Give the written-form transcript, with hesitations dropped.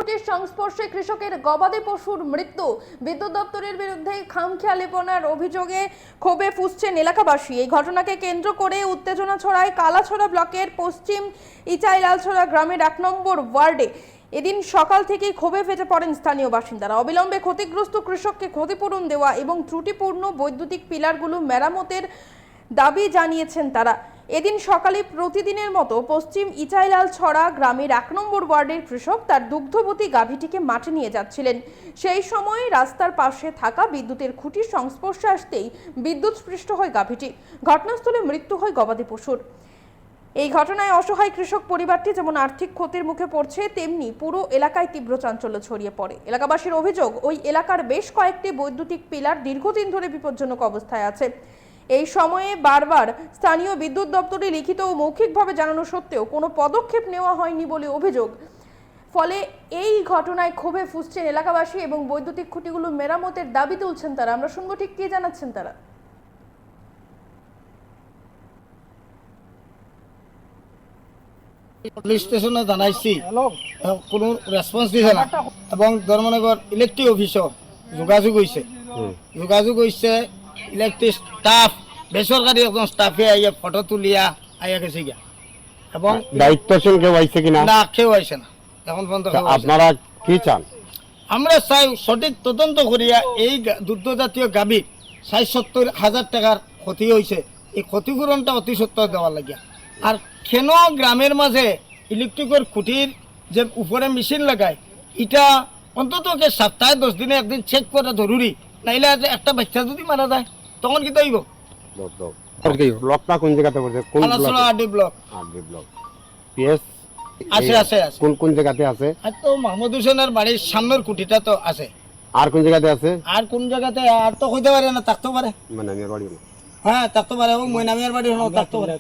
খুঁটির সংস্পর্শে কৃষকের গবাদি পশুর মৃত্যু। বিদ্যুৎ দপ্তরের বিরুদ্ধে খামখেয়ালিপনার অভিযোগে ক্ষোভে ফুঁসছেন এলাকাবাসী। এই ঘটনাকে কেন্দ্র করে উত্তেজনা ছড়ায় কালাছড়া ব্লকের পশ্চিম ইচাইলালছড়া গ্রামের 1 নম্বর ওয়ার্ডে। এদিন সকাল থেকেই ক্ষোভে ফেটে পড়েন স্থানীয় বাসিন্দারা। অবিলম্বে ক্ষতিগ্রস্ত কৃষককে ক্ষতিপূরণ দেওয়া এবং ত্রুটিপূর্ণ বৈদ্যুতিক পিলারগুলো মেরামতের দাবি জানিয়েছেন তারা। এদিন সকালে প্রতিদিনের মতো পশ্চিম ইচাইলালছড়া গ্রামের 1 নম্বর ওয়ার্ডের কৃষক তার দুগ্ধবতী গাভীটিকে মাঠে নিয়ে যাচ্ছিলেন। সেই সময় রাস্তার পাশে থাকা বিদ্যুতের খুঁটির সংস্পর্শে আসতেই বিদ্যুৎস্পৃষ্ট হয় গাভীটি। ঘটনাস্থলে মৃত্যু হয় গবাদি পশুর। এই ঘটনায় অসহায় কৃষক পরিবারটি যেমন আর্থিক ক্ষতির মুখে পড়ছে, তেমনি পুরো এলাকায় তীব্র চাঞ্চল্য ছড়িয়ে পড়ে। এলাকাবাসীর অভিযোগ, ওই এলাকার বেশ কয়েকটি বৈদ্যুতিক পিলার দীর্ঘদিন ধরে বিপজ্জনক অবস্থায় আছে। এই সময়ে বারবার স্থানীয় বিদ্যুৎ দপ্তরে লিখিত ও মৌখিকভাবে জানানো সত্ত্বেও কোনো পদক্ষেপ নেওয়া হয়নি বলে অভিযোগ। ফলে এই ঘটনায় ক্ষোভে ফুঁসছেন এলাকাবাসী এবং বৈদ্যুতিক খুঁটিগুলো মেরামতের দাবি তুলছেন তারা। আমরা শুনবো ঠিক কি জানাচ্ছেন তারা। পুলিশ স্টেশনে জানাইছি, কোনো রেসপন্স দিছে না এবং ধর্মনগর ইলেকট্রিক অফিসও যোগাযোগ হয়েছে ইলেকট্রিক স্টাফ, বেসরকারি একজন স্টাফে আইয়া ফটো তুলিয়া আইয়া গেছে গিয়া এবং দায়িত্বশীল কেউ আইছে কিনা না, কেউ আইছে না এখন পর্যন্ত। আপনারা কি চান? আমরা চাই সঠিক তদন্ত করিয়া এই দুগ্ধ জাতীয় গাভীর ৬০-৭০ টাকার ক্ষতি হয়েছে, এই ক্ষতিপূরণটা অতি সত্ত্বর দেওয়ার লাগিয়া। আর কেন গ্রামের মাঝে ইলেকট্রিকের খুঁটির যে উপরে মেশিন লাগায়, এটা অন্তত সপ্তাহে 10 দিনে একদিন চেক করা জরুরি, নাইলে একটা বাচ্চা যদি মারা যায় তখন কি হইব? ব্লকটা কোন জায়গাতে পড়ছে? কোন Kalachhara RD block. RD block PS আছে কোন কোন জায়গাতে আছে? আর তো মাহমুদ হোসেনের বাড়ির সামনের খুঁটিটা তো আছে। আর কোন জায়গাতে আছে? আর কোন জায়গাতে আর তো হইতে পারে না, থাকতে পারে, মানে আমার বাড়ি হ্যাঁ থাকতে পারে, এবং ময়নামিয়ার বাড়ি থাকতে পারে।